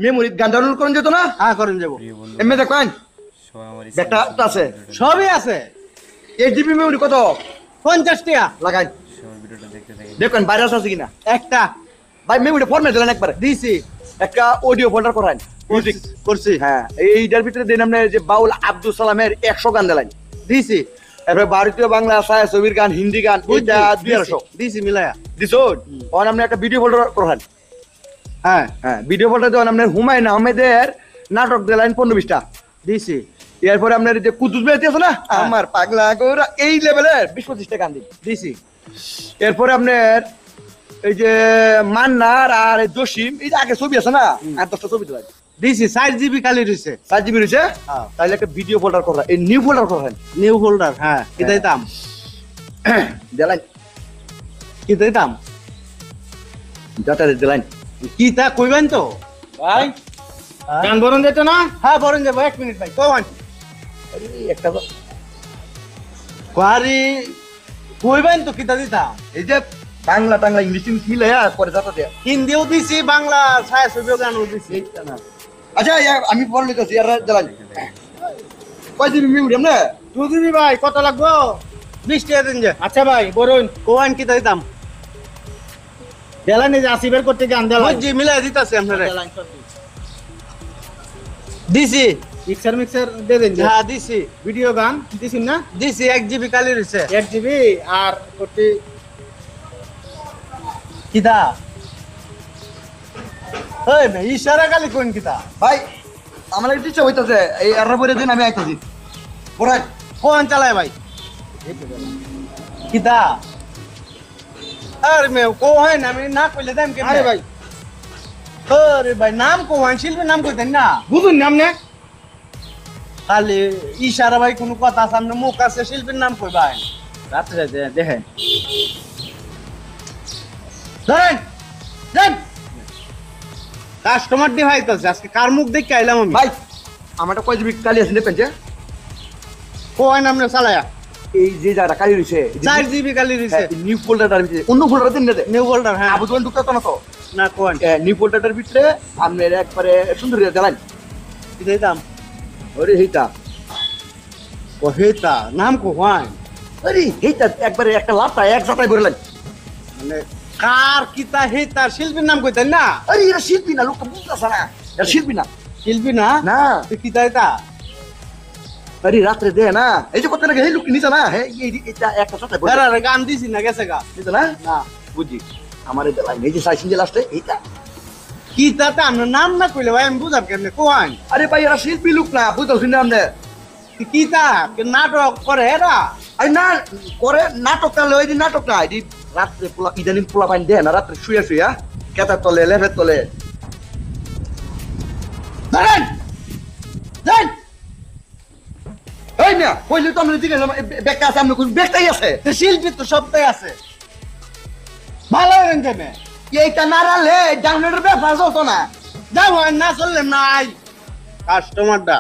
Memory গান download করেন যেত না? হ্যাঁ করেন যাবো। এমনি দেখেন ব্যাগটা তো আছে, সবই আছে। 8 জিবি মেমোরি কত? 50 টাকা লাগাই দেখেন ভাইরাস আছে কিনা। একটা ভাই মেমোরি ফরম্যাট দিলেন একবার, দিছি। একটা অডিও ফোল্ডার করেন মিউজিক করছি। হ্যাঁ এইটার ভিতরে দিন আপনার যে বাউল আব্দুল সালামের 100 গান দিলেন, দিছি। এরপরে ভারতীয় বাংলা ছায়া ছবির গান, হিন্দি গান, এটা 250 দিছি মিলায়া। দিছো। অন আপনি একটা ভিডিও ফোল্ডার করেন। হ্যাঁ হ্যাঁ ভিডিও ফোল্ডার দেন আপনার হুমায়ুন আহমেদের নাটক দিলেন 15-20টা। দিছি। এরপরে আপনার যে কুতুস বেতি আছে না, আমার পাগলা গোরা, এই লেভেলের 20-25টা গান দিন। দিছি। এরপরে আপনার এই যে মান্নার আর এই জসিম, এই যে আগে ছবি আছে না, 8-10টা ছবি দিলেন। দিছি। 4 জিবি খালি রইছে। 4 জিবি রয়েছে, হ্যাঁ। তাহলে একটা ভিডিও ফোল্ডার করা, এই নিউ ফোল্ডার করেন। New holder. হ্যাঁ কি দিতাম? দিলেন কি দিতাম? ডাটা দিলেন। কি তা কইবেন তো ভাই গান বরণ যেত না? হ্যাঁ বলেন যাবো। 1 মিনিট ভাই কইবেন। একটা কোয়ারি কইবেন তো কিতা দিতাম? এই যে বাংলা টাংলা ইংলিশ মিলে করে যাতা দেয়া। হিন্দিও দিছি, বাংলা ছায়া ছবিও গানও দিছি। আচ্ছা আমি পরে লিখেছি আর দিলেন। কয় জিবি মেমোরি আমরা? 2 জিবি ভাই কত লাগবো? 20 টাকা দিন যে। আচ্ছা ভাই বরণ কোয়ান কিতা দিতাম? দেলান, এই যে আসিবের করতে গান দেলান। বুঝছি মিলাই দিতাছি আপনারে। দিছি। মিক্সার দিয়ে দেন। হ্যাঁ দিছি। ভিডিও গান দিছেন না? দিছি। 1 জিবি খালি রইছে। 1 জিবি আর করতে কিতা? ওই ভাই ইশারা খালি কোন কিতা? ভাই আমার একটা ইচ্ছা হইতাছে, এই আর পরে দিন আমি আইতাছি পরে। কোন চালায় ভাই? কিতা? আরে মে কোন আমি না কইলে দাম কেমনে? আরে ভাই আরে ভাই নাম কোন শিল্পীর নাম কইতেন না? বুঝুন নাম নে। খালি ইশারা ভাই কোন কথা সামনে মুখ আছে, শিল্পীর নাম কই ভাই? রাত্রে দেখেন ধরেন দেন। কাস্টমার ডিভাইস আজকে কার মুখ দেখে আইলাম আমি। ভাই আমারটা কয় জিবি কালি আছে দেখবেন যে, কোন নামে চালায়া? এই যে জায়গাটা কালি রইছে 4 জিবি খালি রইছে। নিউ ফোল্ডারটার ভিতরে অন্য ফোল্ডার দিন দে। New holder. হ্যাঁ আবু তোমার ঢুকতে না তো, না কোন নিউ ফোল্ডারটার ভিতরে আপনার একবারে সুন্দর দিলেন। কি দিতাম? ওরে হেইটা, ও হেতা নাম কোন? আরে হেইটা একবারে একটা লাভটা এক জাতায় ভরলেন। মানে কার কিতা হেতা শিল্পীর নাম কইতেন না? আরে এটা শিল্পী না, লোকটা বুঝতেছে না, এটা শিল্পী না। শিল্পী না? না তুই কিতা এটা? আরে রাত্রে দে না, এই যে কত নাকি এই লোক নিছে না, হ্যাঁ এটা একটা জাতায় ভরলেন আরে গান দিছি না গেছে গা। নিছে না। না বুঝি আমার এই লাইন, এই যে সাইসিন যে লাস্টে এইটা। কিতাতে আমরা নাম না কইলে ভাই আমি বুঝাব কেমনে কোন? আরে ভাই এরা শিল্পী লোক না, বুঝতেছেন না আপনি? কিতা নাটক করে এরা? আরে না করে নাটকটা লই দি, নাটক না এটি রাত্রে পোলা ইদানিং পোলা পানি দেয় না, রাত্রে শুয়ে শুয়ে কেতার তলে লেফের তলে। ধরেন দেন। এই মিয়া কইলে তো আমরা দিকে ব্যাগটা আছে, আমরা কোন ব্যাগটাই আছে। তো শিল্পী তো সবটাই আছে। ভালো হবেন কেমনে? এইটা না রালে ডাউনলোডের ব্যাপার হতো না। যাও না চললে নাই কাস্টমারটা